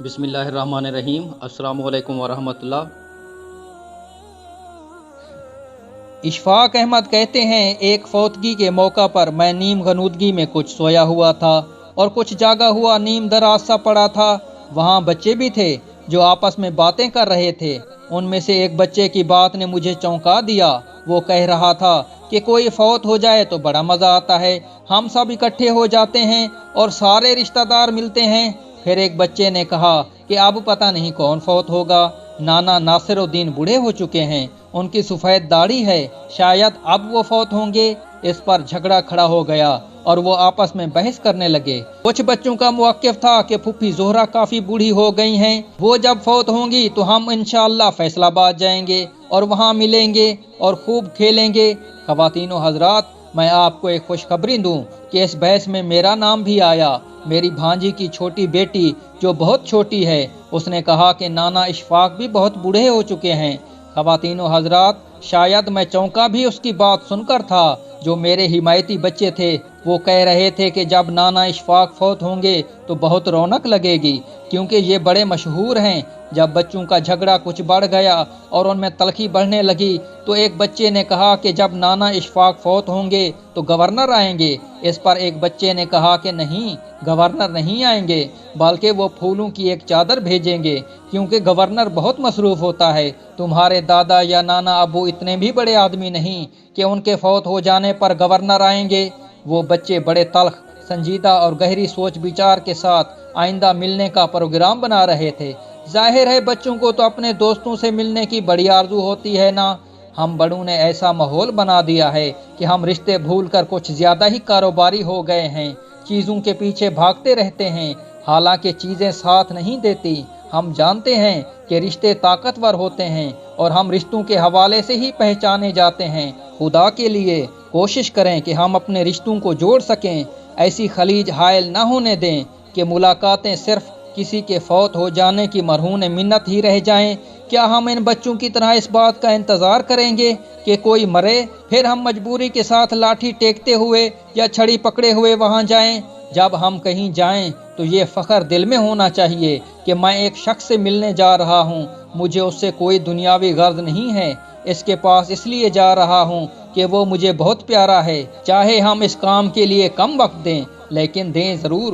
بسم اللہ الرحمن الرحیم۔ السلام علیکم ورحمۃ اللہ۔ اشفاق احمد کہتے ہیں، ایک فوتگی کے موقع پر میں نیم غنودگی میں کچھ سویا ہوا تھا اور کچھ جاگا ہوا نیم دراز سا پڑا تھا۔ وہاں بچے بھی تھے جو آپس میں باتیں کر رہے تھے۔ ان میں سے ایک بچے کی بات نے مجھے چونکا دیا۔ وہ کہہ رہا تھا کہ کوئی فوت ہو جائے تو بڑا مزہ آتا ہے، ہم سب اکٹھے ہو جاتے ہیں اور سارے رشتہ دار ملتے ہیں۔ پھر ایک بچے نے کہا کہ اب پتہ نہیں کون فوت ہوگا، نانا ناصر الدین بوڑھے ہو چکے ہیں، ان کی سفید داڑھی ہے، شاید اب وہ فوت ہوں گے۔ اس پر جھگڑا کھڑا ہو گیا اور وہ آپس میں بحث کرنے لگے۔ کچھ بچوں کا موقف تھا کہ پھوپھی زہرا کافی بوڑھی ہو گئی ہیں، وہ جب فوت ہوں گی تو ہم انشاءاللہ فیصل آباد جائیں گے اور وہاں ملیں گے اور خوب کھیلیں گے۔ خواتین و حضرات، میں آپ کو ایک خوشخبری دوں کہ اس بحث میں میرا نام بھی آیا۔ میری بھانجی کی چھوٹی بیٹی جو بہت چھوٹی ہے، اس نے کہا کہ نانا اشفاق بھی بہت بوڑھے ہو چکے ہیں۔ خواتین و حضرات، شاید میں چونکا بھی اس کی بات سن کر تھا۔ جو میرے حمایتی بچے تھے وہ کہہ رہے تھے کہ جب نانا اشفاق فوت ہوں گے تو بہت رونق لگے گی، کیونکہ یہ بڑے مشہور ہیں۔ جب بچوں کا جھگڑا کچھ بڑھ گیا اور ان میں تلخی بڑھنے لگی تو ایک بچے نے کہا کہ جب نانا اشفاق فوت ہوں گے تو گورنر آئیں گے۔ اس پر ایک بچے نے کہا کہ نہیں، گورنر نہیں آئیں گے، بلکہ وہ پھولوں کی ایک چادر بھیجیں گے، کیونکہ گورنر بہت مصروف ہوتا ہے۔ تمہارے دادا یا نانا ابو اتنے بھی بڑے آدمی نہیں کہ ان کے فوت ہو جانے پر گورنر آئیں گے۔ وہ بچے بڑے تلخ، سنجیدہ اور گہری سوچ بچار کے ساتھ آئندہ ملنے کا پروگرام بنا رہے تھے۔ ظاہر ہے بچوں کو تو اپنے دوستوں سے ملنے کی بڑی آرزو ہوتی ہے نا۔ ہم بڑوں نے ایسا ماحول بنا دیا ہے کہ ہم رشتے بھول کر کچھ زیادہ ہی کاروباری ہو گئے ہیں، چیزوں کے پیچھے بھاگتے رہتے ہیں، حالانکہ چیزیں ساتھ نہیں دیتی۔ ہم جانتے ہیں کہ رشتے طاقتور ہوتے ہیں اور ہم رشتوں کے حوالے سے ہی پہچانے جاتے ہیں۔ خدا کے لیے کوشش کریں کہ ہم اپنے رشتوں کو جوڑ سکیں، ایسی خلیج حائل نہ ہونے دیں کہ ملاقاتیں صرف کسی کے فوت ہو جانے کی مرہون منت ہی رہ جائیں۔ کیا ہم ان بچوں کی طرح اس بات کا انتظار کریں گے کہ کوئی مرے پھر ہم مجبوری کے ساتھ لاٹھی ٹیکتے ہوئے یا چھڑی پکڑے ہوئے وہاں جائیں؟ جب ہم کہیں جائیں تو یہ فخر دل میں ہونا چاہیے کہ میں ایک شخص سے ملنے جا رہا ہوں، مجھے اس سے کوئی دنیاوی غرض نہیں ہے، اس کے پاس اس لیے جا رہا ہوں کہ وہ مجھے بہت پیارا ہے۔ چاہے ہم اس کام کے لیے کم وقت دیں لیکن دیں ضرور۔